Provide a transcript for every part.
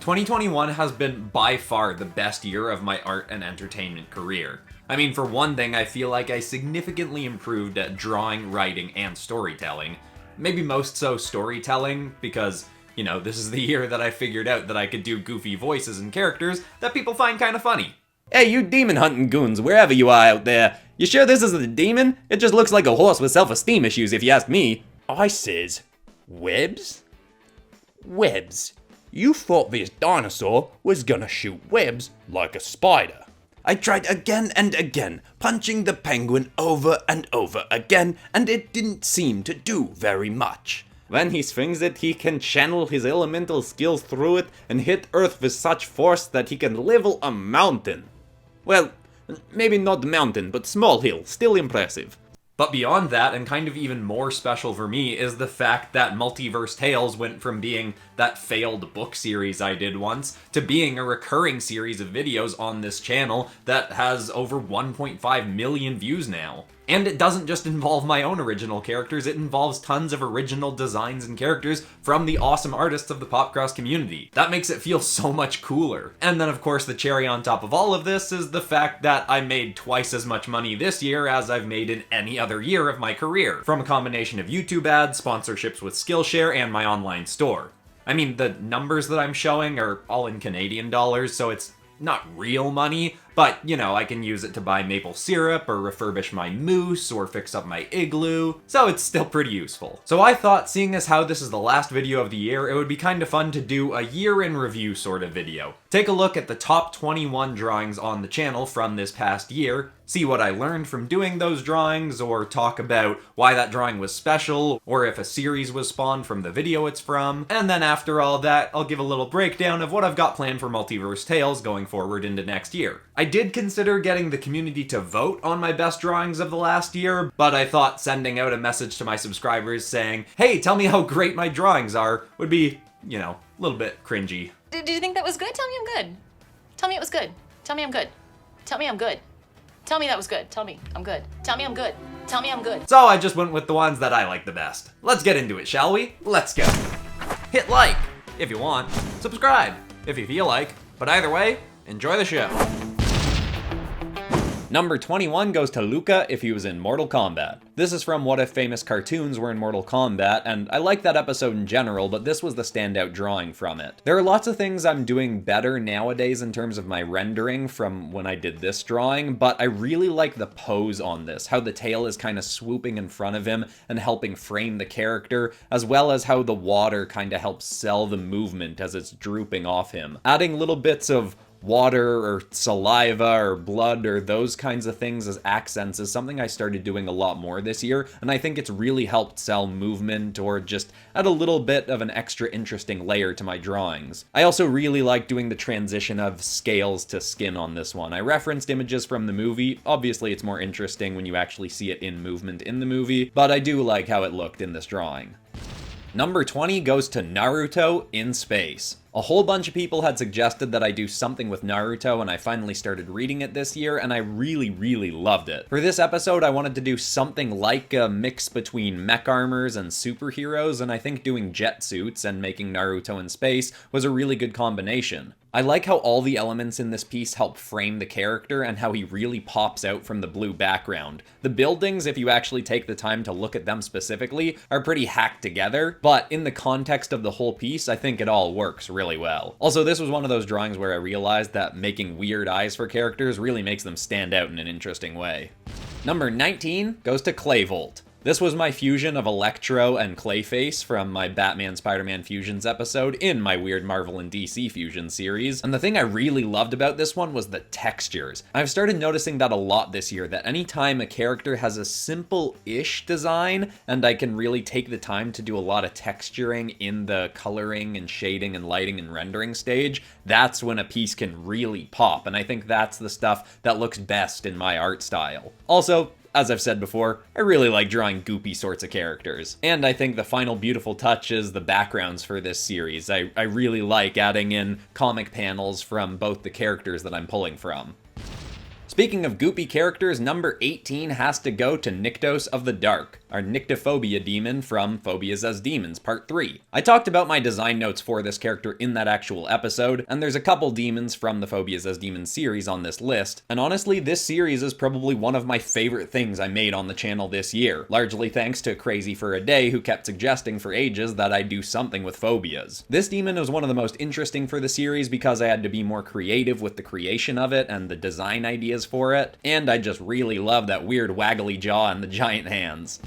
2021 has been by far the best year of my art and entertainment career. I mean, for one thing, I feel like I significantly improved at drawing, writing, and storytelling. Maybe most so storytelling, because, you know, this is the year that I figured out that I could do goofy voices and characters that people find kind of funny. Hey, you demon hunting goons, wherever you are out there. You sure this isn't a demon? It just looks like a horse with self-esteem issues, if you ask me. I says, webs? Webs. You thought this dinosaur was gonna shoot webs like a spider. I tried again and again, punching the penguin over and over again, and it didn't seem to do very much. When he swings it, he can channel his elemental skills through it and hit Earth with such force that he can level a mountain. Well, maybe not the mountain, but small hill, still impressive. But beyond that, and kind of even more special for me, is the fact that Multiverse Tales went from being that failed book series I did once, to being a recurring series of videos on this channel that has over 1.5 million views now. And it doesn't just involve my own original characters, it involves tons of original designs and characters from the awesome artists of the PopCross community. That makes it feel so much cooler. And then of course the cherry on top of all of this is the fact that I made twice as much money this year as I've made in any other year of my career, from a combination of YouTube ads, sponsorships with Skillshare, and my online store. I mean, the numbers that I'm showing are all in Canadian dollars, so it's not real money, but, you know, I can use it to buy maple syrup, or refurbish my moose, or fix up my igloo, so it's still pretty useful. So I thought, seeing as how this is the last video of the year, it would be kind of fun to do a year in review sort of video. Take a look at the top 21 drawings on the channel from this past year, see what I learned from doing those drawings, or talk about why that drawing was special, or if a series was spawned from the video it's from, and then after all that, I'll give a little breakdown of what I've got planned for Multiverse Tales going forward into next year. I did consider getting the community to vote on my best drawings of the last year, but I thought sending out a message to my subscribers saying, hey, tell me how great my drawings are, would be, you know, a little bit cringy. Did you think that was good? Tell me I'm good. Tell me it was good. Tell me I'm good. Tell me I'm good. Tell me that was good. Tell me I'm good. Tell me I'm good. Tell me I'm good. So I just went with the ones that I like the best. Let's get into it, shall we? Let's go. Hit like if you want. Subscribe if you feel like. But either way, enjoy the show. Number 21 goes to Luca if he was in Mortal Kombat. This is from What If Famous Cartoons Were in Mortal Kombat, and I like that episode in general, but this was the standout drawing from it. There are lots of things I'm doing better nowadays in terms of my rendering from when I did this drawing, but I really like the pose on this, how the tail is kind of swooping in front of him and helping frame the character, as well as how the water kind of helps sell the movement as it's drooping off him. Adding little bits of water or saliva or blood or those kinds of things as accents is something I started doing a lot more this year, and I think it's really helped sell movement or just add a little bit of an extra interesting layer to my drawings. I also really like doing the transition of scales to skin on this one. I referenced images from the movie. Obviously it's more interesting when you actually see it in movement in the movie, but I do like how it looked in this drawing. Number 20 goes to Naruto in space. A whole bunch of people had suggested that I do something with Naruto, and I finally started reading it this year, and I really loved it. For this episode, I wanted to do something like a mix between mech armors and superheroes, and I think doing jet suits and making Naruto in space was a really good combination. I like how all the elements in this piece help frame the character and how he really pops out from the blue background. The buildings, if you actually take the time to look at them specifically, are pretty hacked together, but in the context of the whole piece, I think it all works really well. Also, this was one of those drawings where I realized that making weird eyes for characters really makes them stand out in an interesting way. Number 19 goes to Clayvolt. This was my fusion of Electro and Clayface from my Batman Spider-Man Fusions episode in my weird Marvel and DC Fusion series, and the thing I really loved about this one was the textures. I've started noticing that a lot this year, that anytime a character has a simple-ish design, and I can really take the time to do a lot of texturing in the coloring and shading and lighting and rendering stage, that's when a piece can really pop, and I think that's the stuff that looks best in my art style. Also, as I've said before, I really like drawing goopy sorts of characters. And I think the final beautiful touch is the backgrounds for this series. I really like adding in comic panels from both the characters that I'm pulling from. Speaking of goopy characters, number 18 has to go to Nictos of the Dark, our Nyctophobia demon from Phobias as Demons, Part 3. I talked about my design notes for this character in that actual episode, and there's a couple demons from the Phobias as Demons series on this list, and honestly, this series is probably one of my favorite things I made on the channel this year, largely thanks to Crazy for a Day, who kept suggesting for ages that I do something with phobias. This demon was one of the most interesting for the series because I had to be more creative with the creation of it and the design ideas for it, and I just really love that weird waggly jaw and the giant hands.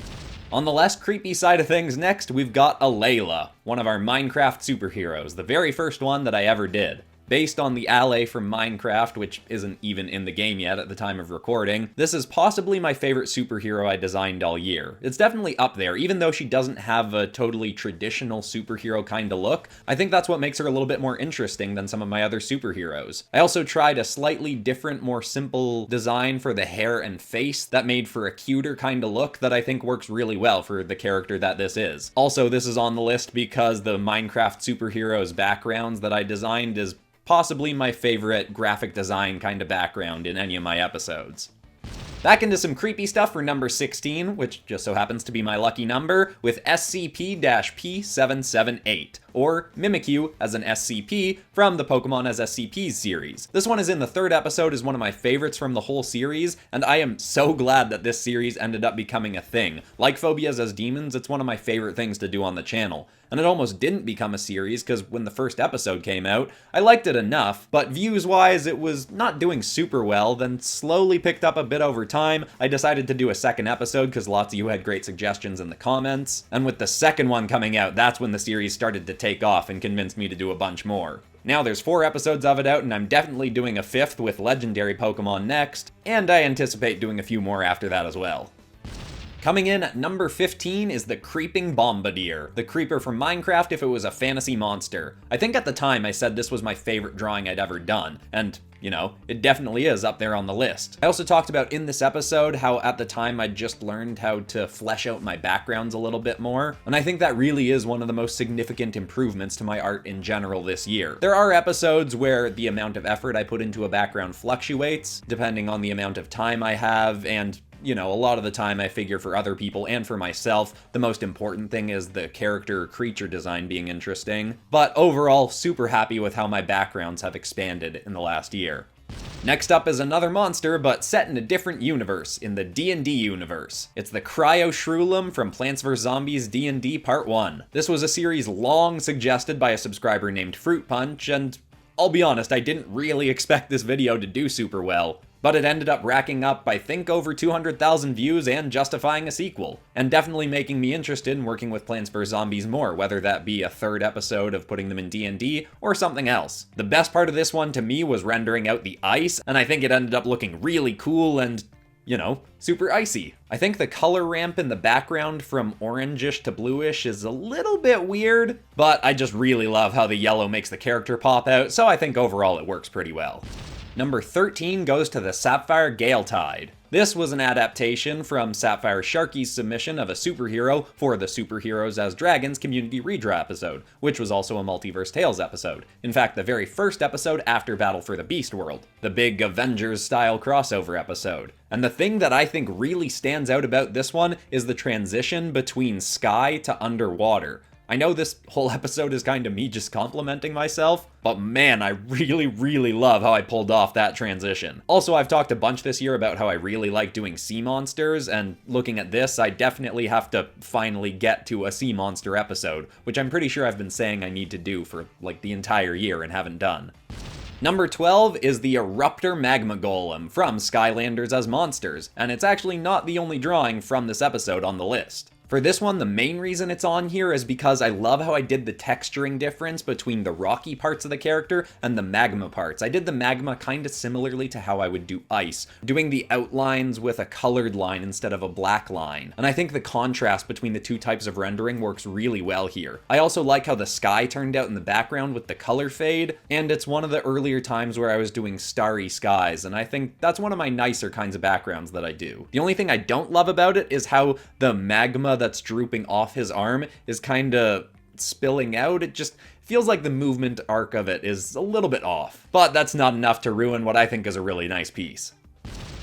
On the less creepy side of things next, we've got a Leyla, one of our Minecraft superheroes, the very first one that I ever did. Based on the Alley from Minecraft, which isn't even in the game yet at the time of recording, this is possibly my favorite superhero I designed all year. It's definitely up there, even though she doesn't have a totally traditional superhero kind of look. I think that's what makes her a little bit more interesting than some of my other superheroes. I also tried a slightly different, more simple design for the hair and face that made for a cuter kind of look that I think works really well for the character that this is. Also, this is on the list because the Minecraft superheroes backgrounds that I designed is possibly my favorite graphic design kind of background in any of my episodes. Back into some creepy stuff for number 16, which just so happens to be my lucky number, with SCP-P778, or Mimikyu as an SCP from the Pokemon as SCPs series. This one is in the third episode, is one of my favorites from the whole series, and I am so glad that this series ended up becoming a thing. Like Phobias as Demons, it's one of my favorite things to do on the channel. And it almost didn't become a series because when the first episode came out, I liked it enough, but views-wise it was not doing super well, then slowly picked up a bit over time. I decided to do a second episode because lots of you had great suggestions in the comments, and with the second one coming out, that's when the series started to take off and convinced me to do a bunch more. Now there's 4 episodes of it out, and I'm definitely doing a 5th with legendary Pokemon next, and I anticipate doing a few more after that as well. Coming in at number 15 is the Creeping Bombadier, the creeper from Minecraft if it was a fantasy monster. I think at the time I said this was my favorite drawing I'd ever done, and you know, it definitely is up there on the list. I also talked about in this episode how at the time I'd just learned how to flesh out my backgrounds a little bit more, and I think that really is one of the most significant improvements to my art in general this year. There are episodes where the amount of effort I put into a background fluctuates, depending on the amount of time I have, and you know, a lot of the time I figure for other people and for myself, the most important thing is the character or creature design being interesting. But overall, super happy with how my backgrounds have expanded in the last year. Next up is another monster, but set in a different universe, in the D&D universe. It's the Cryo Shroolum from Plants vs. Zombies D&D Part 1. This was a series long suggested by a subscriber named Fruit Punch, and I'll be honest, I didn't really expect this video to do super well. But it ended up racking up, I think, over 200,000 views and justifying a sequel, and definitely making me interested in working with Plants vs. Zombies more, whether that be a 3rd episode of putting them in D&D or something else. The best part of this one to me was rendering out the ice, and I think it ended up looking really cool and, you know, super icy. I think the color ramp in the background from orangish to bluish is a little bit weird, but I just really love how the yellow makes the character pop out, so I think overall it works pretty well. Number 13 goes to the Sapphire Gale Tide. This was an adaptation from Sapphire Sharky's submission of a superhero for the Superheroes as Dragons community redraw episode, which was also a Multiverse Tales episode. In fact, the very first episode after Battle for the Beast World, the big Avengers-style crossover episode. And the thing that I think really stands out about this one is the transition between sky to underwater. I know this whole episode is kind of me just complimenting myself, but man, I really love how I pulled off that transition. Also, I've talked a bunch this year about how I really like doing sea monsters, and looking at this, I definitely have to finally get to a sea monster episode, which I'm pretty sure I've been saying I need to do for like the entire year and haven't done. Number 12 is the Eruptor Magma Golem from Skylanders as Monsters, and it's actually not the only drawing from this episode on the list. For this one, the main reason it's on here is because I love how I did the texturing difference between the rocky parts of the character and the magma parts. I did the magma kind of similarly to how I would do ice, doing the outlines with a colored line instead of a black line. And I think the contrast between the two types of rendering works really well here. I also like how the sky turned out in the background with the color fade, and it's one of the earlier times where I was doing starry skies, and I think that's one of my nicer kinds of backgrounds that I do. The only thing I don't love about it is how the magma that's drooping off his arm is kind of spilling out. It just feels like the movement arc of it is a little bit off. But that's not enough to ruin what I think is a really nice piece.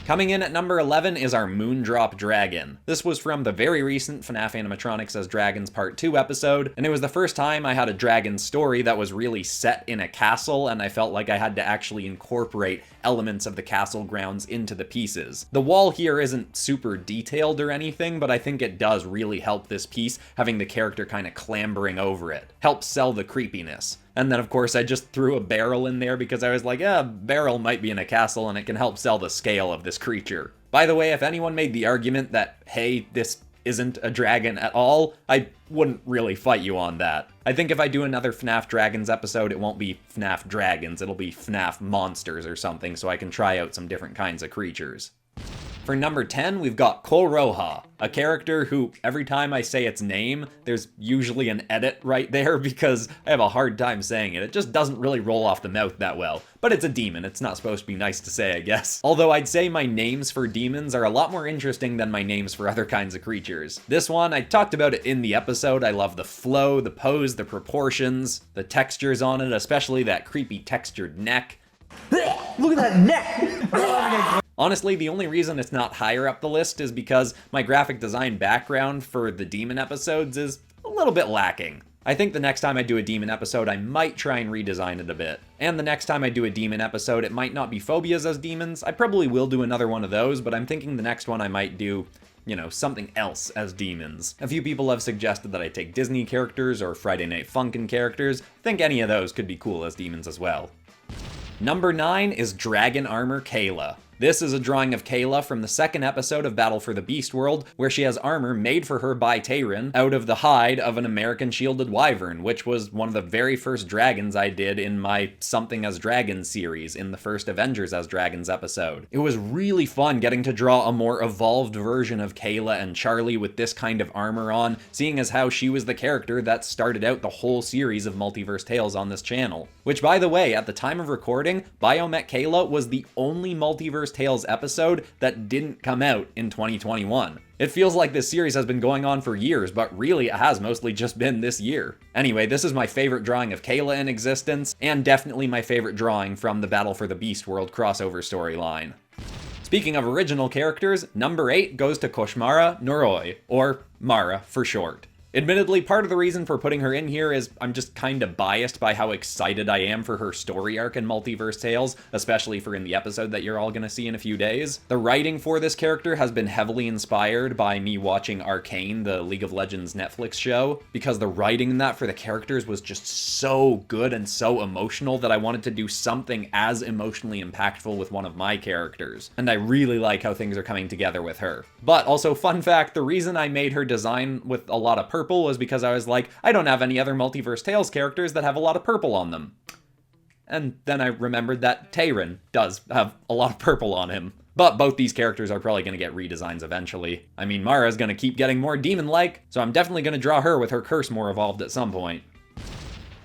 Coming in at number 11 is our Moondrop Dragon. This was from the very recent FNAF Animatronics as Dragons Part 2 episode, and it was the first time I had a dragon story that was really set in a castle, and I felt like I had to actually incorporate elements of the castle grounds into the pieces. The wall here isn't super detailed or anything, but I think it does really help this piece, having the character kind of clambering over it. Helps sell the creepiness. And then, of course, I just threw a barrel in there because I was like, yeah, barrel might be in a castle and it can help sell the scale of this creature. By the way, if anyone made the argument that, hey, this isn't a dragon at all, I wouldn't really fight you on that. I think if I do another FNAF Dragons episode, it won't be FNAF Dragons, it'll be FNAF Monsters or something, so I can try out some different kinds of creatures. For number 10, we've got Kolroja, a character who, every time I say its name, there's usually an edit right there because I have a hard time saying it. It just doesn't really roll off the mouth that well. But it's a demon, it's not supposed to be nice to say, I guess. Although I'd say my names for demons are a lot more interesting than my names for other kinds of creatures. This one, I talked about it in the episode. I love the flow, the pose, the proportions, the textures on it, especially that creepy textured neck. Look at that neck! Honestly, the only reason it's not higher up the list is because my graphic design background for the demon episodes is a little bit lacking. I think the next time I do a demon episode, I might try and redesign it a bit. And the next time I do a demon episode, it might not be phobias as demons. I probably will do another one of those, but I'm thinking the next one I might do, you know, something else as demons. A few people have suggested that I take Disney characters or Friday Night Funkin' characters. I think any of those could be cool as demons as well. Number 9 is Dragon Armor Kayla. This is a drawing of Kayla from the second episode of Battle for the Beast World, where she has armor made for her by Tayrin out of the hide of an American shielded wyvern, which was one of the very first dragons I did in my Something as Dragons series in the first Avengers as Dragons episode. It was really fun getting to draw a more evolved version of Kayla and Charlie with this kind of armor on, seeing as how she was the character that started out the whole series of Multiverse Tales on this channel. Which, by the way, at the time of recording, Biomech Kayla was the only Multiverse Tales episode that didn't come out in 2021. It feels like this series has been going on for years, but really it has mostly just been this year. Anyway, this is my favorite drawing of Kayla in existence, and definitely my favorite drawing from the Battle for the Beast World crossover storyline. Speaking of original characters, number 8 goes to Koshmara Noroi, or Marra for short. Admittedly, part of the reason for putting her in here is I'm just kind of biased by how excited I am for her story arc in Multiverse Tales, especially for in the episode that you're all gonna see in a few days. The writing for this character has been heavily inspired by me watching Arcane, the League of Legends Netflix show, because the writing in that for the characters was just so good and so emotional that I wanted to do something as emotionally impactful with one of my characters. And I really like how things are coming together with her. But also, fun fact, the reason I made her design with a lot of purple was because I was like, I don't have any other Multiverse Tales characters that have a lot of purple on them. And then I remembered that Tayrin does have a lot of purple on him. But both these characters are probably going to get redesigns eventually. I mean, Marra's going to keep getting more demon-like, so I'm definitely going to draw her with her curse more evolved at some point.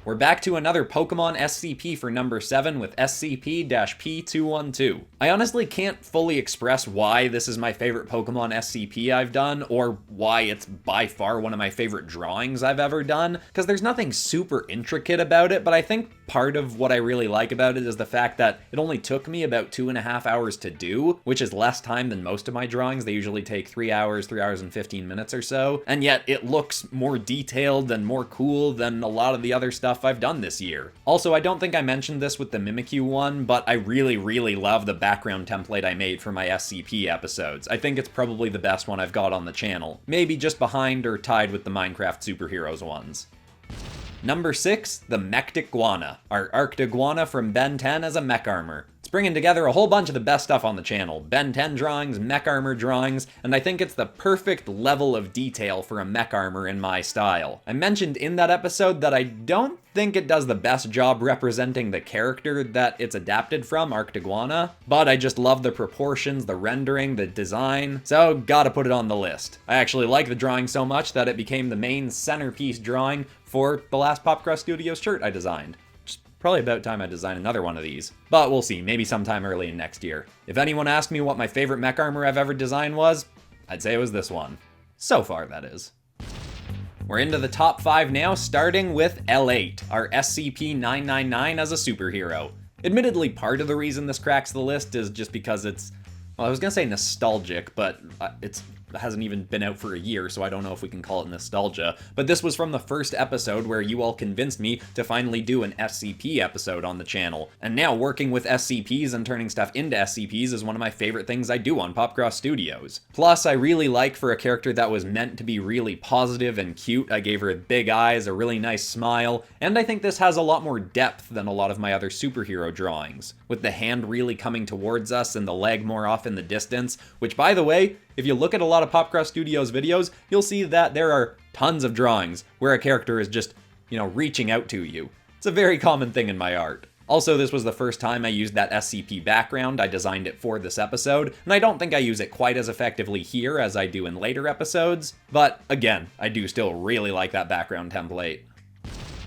We're back to another Pokemon SCP for number 7 with SCP-P212. I honestly can't fully express why this is my favorite Pokemon SCP I've done, or why it's by far one of my favorite drawings I've ever done, because there's nothing super intricate about it, but I think part of what I really like about it is the fact that it only took me about 2.5 hours to do, which is less time than most of my drawings. They usually take 3 hours and 15 minutes or so, and yet it looks more detailed and more cool than a lot of the other stuff I've done this year. Also, I don't think I mentioned this with the Mimikyu one, but I really love the background template I made for my SCP episodes. I think it's probably the best one I've got on the channel. Maybe just behind or tied with the Minecraft Superheroes ones. Number 6, the Mech Iguana, our Arced Iguana from Ben 10 as a mech armor. It's bringing together a whole bunch of the best stuff on the channel. Ben 10 drawings, mech armor drawings, and I think it's the perfect level of detail for a mech armor in my style. I mentioned in that episode that I don't think it does the best job representing the character that it's adapted from, Arced Iguana, but I just love the proportions, the rendering, the design, so gotta put it on the list. I actually like the drawing so much that it became the main centerpiece drawing for the last PopCross Studios shirt I designed. Probably about time I design another one of these. But we'll see, maybe sometime early in next year. If anyone asked me what my favorite mech armor I've ever designed was, I'd say it was this one. So far, that is. We're into the top 5 now, starting with L8, our SCP-999 as a superhero. Admittedly, part of the reason this cracks the list is just because it's Well, I was gonna say nostalgic, but it hasn't even been out for a year, so I don't know if we can call it nostalgia. But this was from the first episode where you all convinced me to finally do an SCP episode on the channel. And now working with SCPs and turning stuff into SCPs is one of my favorite things I do on PopCross Studios. Plus, I really like for a character that was meant to be really positive and cute, I gave her big eyes, a really nice smile, and I think this has a lot more depth than a lot of my other superhero drawings, with the hand really coming towards us and the leg more off in the distance, which, by the way, if you look at a lot of PopCross Studios videos, you'll see that there are tons of drawings where a character is just, reaching out to you. It's a very common thing in my art. Also, this was the first time I used that SCP background. I designed it for this episode, and I don't think I use it quite as effectively here as I do in later episodes, but again, I do still really like that background template.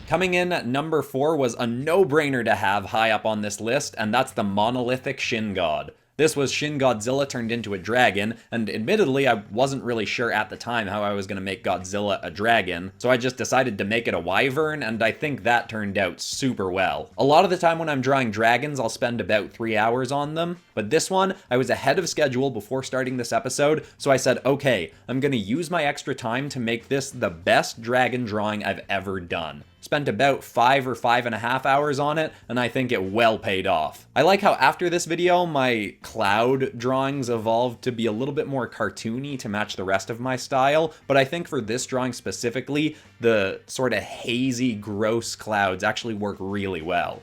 Coming in at number 4 was a no-brainer to have high up on this list, and that's the monolithic Shin God. This was Shin Godzilla turned into a dragon, and admittedly I wasn't really sure at the time how I was going to make Godzilla a dragon, so I just decided to make it a wyvern, and I think that turned out super well. A lot of the time when I'm drawing dragons, I'll spend about 3 hours on them, but this one, I was ahead of schedule before starting this episode, so I said, okay, I'm going to use my extra time to make this the best dragon drawing I've ever done. Spent about 5 or 5.5 hours on it, and I think it well paid off. I like how after this video, my cloud drawings evolved to be a little bit more cartoony to match the rest of my style, but I think for this drawing specifically, the sort of hazy, gross clouds actually work really well.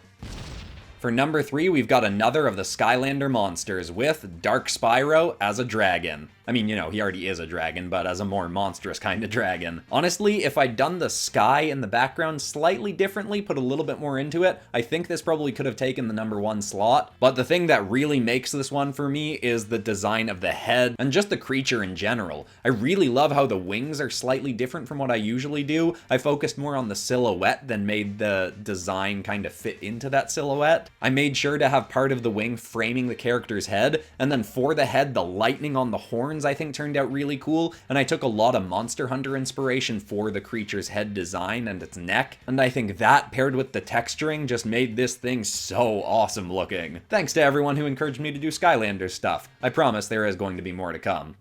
For number 3, we've got another of the Skylander monsters with Dark Spyro as a dragon. I mean, he already is a dragon, but as a more monstrous kind of dragon. Honestly, if I'd done the sky in the background slightly differently, put a little bit more into it, I think this probably could have taken the number 1 slot. But the thing that really makes this one for me is the design of the head and just the creature in general. I really love how the wings are slightly different from what I usually do. I focused more on the silhouette than made the design kind of fit into that silhouette. I made sure to have part of the wing framing the character's head, and then for the head, the lightning on the horns I think turned out really cool, and I took a lot of Monster Hunter inspiration for the creature's head design and its neck, and I think that paired with the texturing just made this thing so awesome looking. Thanks to everyone who encouraged me to do Skylanders stuff. I promise there is going to be more to come.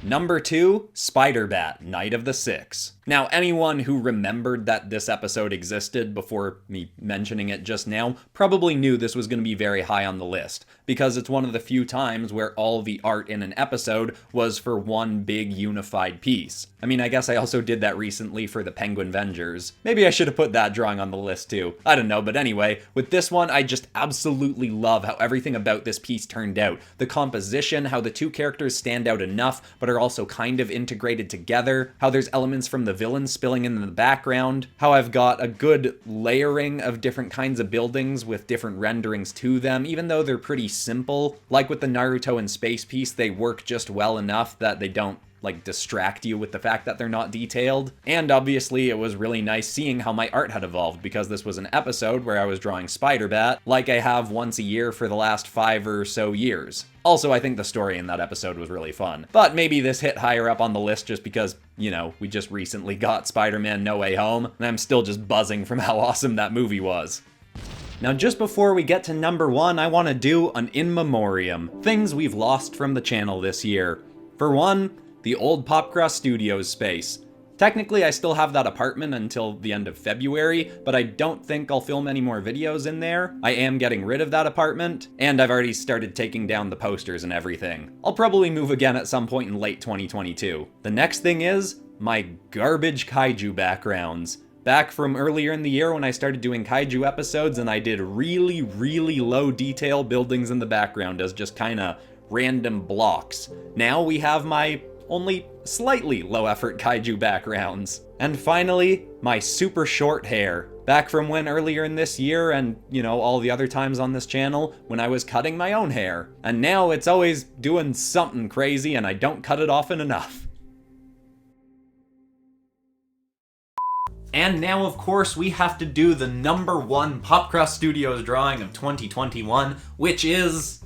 Number 2, SpiderBat, Night of the Six. Now, anyone who remembered that this episode existed before me mentioning it just now probably knew this was going to be very high on the list, because it's one of the few times where all the art in an episode was for one big unified piece. I mean, I guess I also did that recently for the Penguin Vengers. Maybe I should have put that drawing on the list too. I don't know, but anyway, with this one, I just absolutely love how everything about this piece turned out. The composition, how the two characters stand out enough, but are also kind of integrated together, how there's elements from the villain spilling in the background, how I've got a good layering of different kinds of buildings with different renderings to them, even though they're pretty simple. Like with the Naruto and Space piece, they work just well enough that they don't distract you with the fact that they're not detailed. And obviously it was really nice seeing how my art had evolved, because this was an episode where I was drawing SpiderBat like I have once a year for the last 5 or so years. Also, I think the story in that episode was really fun. But maybe this hit higher up on the list just because, we just recently got Spider-Man No Way Home, and I'm still just buzzing from how awesome that movie was. Now, just before we get to number 1, I want to do an in memoriam. Things we've lost from the channel this year. For one, the old PopCross Studios space. Technically, I still have that apartment until the end of February, but I don't think I'll film any more videos in there. I am getting rid of that apartment, and I've already started taking down the posters and everything. I'll probably move again at some point in late 2022. The next thing is my garbage kaiju backgrounds. Back from earlier in the year when I started doing kaiju episodes and I did really, really low detail buildings in the background as just kinda random blocks. Now we have my only slightly low effort kaiju backgrounds. And finally, my super short hair. Back from when earlier in this year and, all the other times on this channel when I was cutting my own hair. And now it's always doing something crazy and I don't cut it often enough. And now, of course, we have to do the number 1 PopCross Studios drawing of 2021, which is...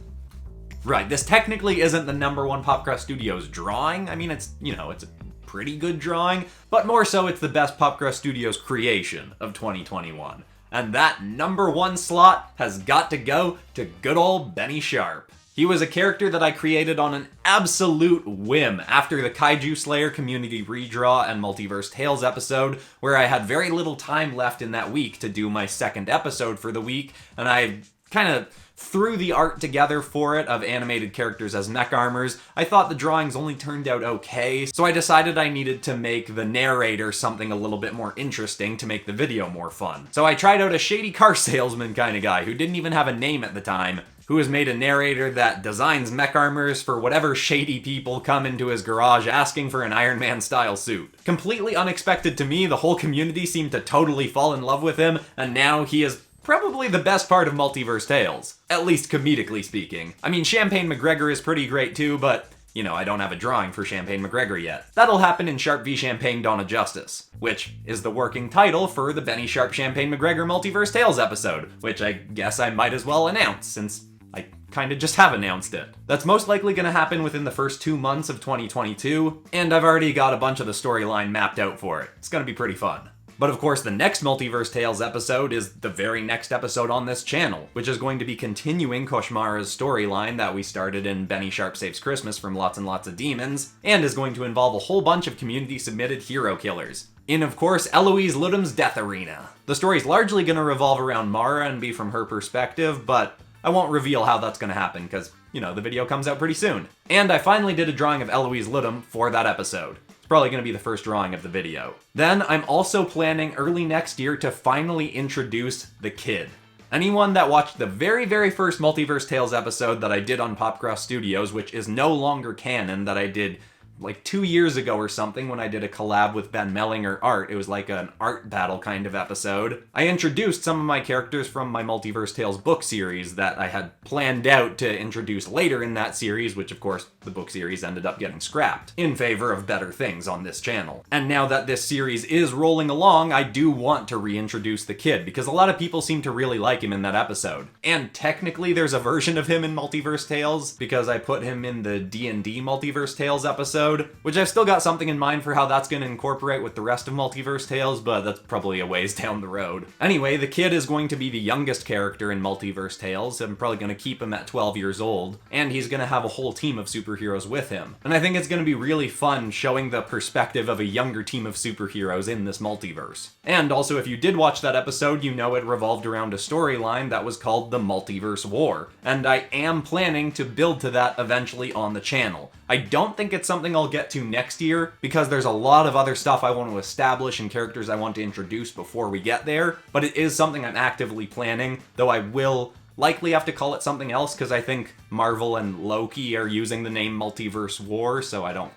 Right, this technically isn't the number 1 PopCross Studios drawing. I mean, it's a pretty good drawing, but more so it's the best PopCross Studios creation of 2021. And that number 1 slot has got to go to good old Benny Sharp. He was a character that I created on an absolute whim after the Kaiju Slayer community redraw and Multiverse Tales episode, where I had very little time left in that week to do my second episode for the week, and I kind of threw the art together for it of animated characters as mech armors. I thought the drawings only turned out okay, so I decided I needed to make the narrator something a little bit more interesting to make the video more fun. So I tried out a shady car salesman kind of guy who didn't even have a name at the time, who has made a narrator that designs mech armors for whatever shady people come into his garage asking for an Iron Man style suit. Completely unexpected to me, the whole community seemed to totally fall in love with him, and now he is probably the best part of Multiverse Tales. At least comedically speaking. I mean, Champagne McGregor is pretty great too, but you know, I don't have a drawing for Champagne McGregor yet. That'll happen in Sharp v Champagne Dawn of Justice, which is the working title for the Benny Sharp Champagne McGregor Multiverse Tales episode, which I guess I might as well announce, since I kinda just have announced it. That's most likely gonna happen within the first 2 months of 2022, and I've already got a bunch of the storyline mapped out for it. It's gonna be pretty fun. But of course, the next Multiverse Tales episode is the very next episode on this channel, which is going to be continuing Koshmara's storyline that we started in Benny Sharp Saves Christmas from Lots and Lots of Demons, and is going to involve a whole bunch of community-submitted hero killers. In, of course, Eloise Ludum's Death Arena. The story's largely going to revolve around Marra and be from her perspective, but I won't reveal how that's going to happen, because, you know, the video comes out pretty soon. And I finally did a drawing of Eloise Ludum for that episode. Probably going to be the first drawing of the video. Then I'm also planning early next year to finally introduce the kid. Anyone that watched the very first Multiverse Tales episode that I did on PopCross Studios, which is no longer canon, that I did like 2 years ago or something when I did a collab with Ben Mellinger Art. It was like an art battle kind of episode. I introduced some of my characters from my Multiverse Tales book series that I had planned out to introduce later in that series, which of course the book series ended up getting scrapped in favor of better things on this channel. And now that this series is rolling along, I do want to reintroduce the kid, because a lot of people seem to really like him in that episode. And technically there's a version of him in Multiverse Tales, because I put him in the D&D Multiverse Tales episode, which I've still got something in mind for how that's going to incorporate with the rest of Multiverse Tales, but that's probably a ways down the road. Anyway, the kid is going to be the youngest character in Multiverse Tales. I'm probably going to keep him at 12 years old, and he's going to have a whole team of superheroes with him. And I think it's going to be really fun showing the perspective of a younger team of superheroes in this multiverse. And also, if you did watch that episode, you know it revolved around a storyline that was called the Multiverse War, and I am planning to build to that eventually on the channel. I don't think it's something I'll get to next year, because there's a lot of other stuff I want to establish and characters I want to introduce before we get there, but it is something I'm actively planning, though I will likely have to call it something else, because I think Marvel and Loki are using the name Multiverse War, so I don't,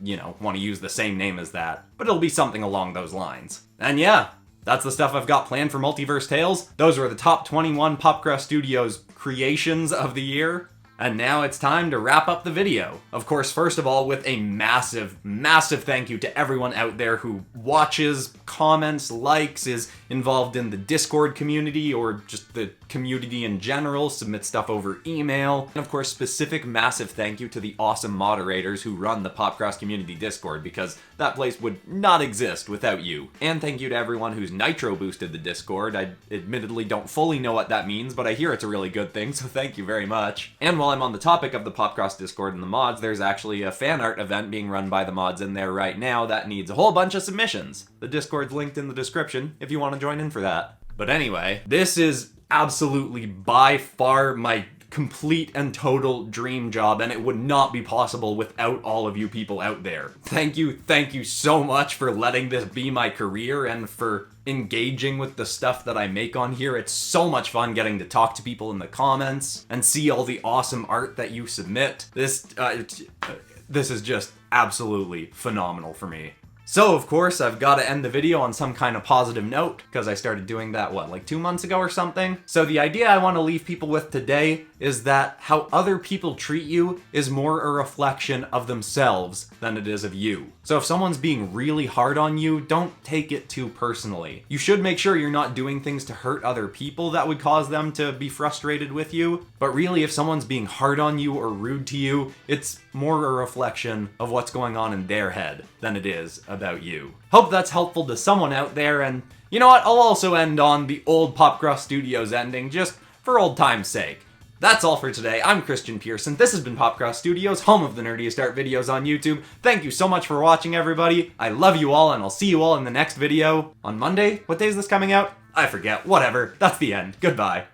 you know, want to use the same name as that, but it'll be something along those lines. And yeah, that's the stuff I've got planned for Multiverse Tales. Those were the top 21 PopCross Studios creations of the year. And now it's time to wrap up the video. Of course, first of all, with a massive thank you to everyone out there who watches, comments, likes, is involved in the Discord community, or just the community in general, submit stuff over email. And of course, specific massive thank you to the awesome moderators who run the PopCross Community Discord, because that place would not exist without you. And thank you to everyone who's nitro boosted the Discord. I admittedly don't fully know what that means, but I hear it's a really good thing, so thank you very much. And while I'm on the topic of the PopCross Discord and the mods, there's actually a fan art event being run by the mods in there right now that needs a whole bunch of submissions. The Discord's linked in the description if you want to join in for that. But anyway, this is absolutely by far my complete and total dream job, and it would not be possible without all of you people out there. Thank you so much for letting this be my career and for engaging with the stuff that I make on here. It's so much fun getting to talk to people in the comments and see all the awesome art that you submit. This is just absolutely phenomenal for me. So, of course, I've got to end the video on some kind of positive note, because I started doing that, like 2 months ago or something? So the idea I want to leave people with today is that how other people treat you is more a reflection of themselves than it is of you. So if someone's being really hard on you, don't take it too personally. You should make sure you're not doing things to hurt other people that would cause them to be frustrated with you. But really, if someone's being hard on you or rude to you, it's more a reflection of what's going on in their head than it is about you. Hope that's helpful to someone out there, and you know what? I'll also end on the old PopCross Studios ending, just for old time's sake. That's all for today. I'm Christian Pearson. This has been PopCross Studios, home of the nerdiest art videos on YouTube. Thank you so much for watching, everybody. I love you all, and I'll see you all in the next video on Monday. What day is this coming out? I forget. Whatever. That's the end. Goodbye.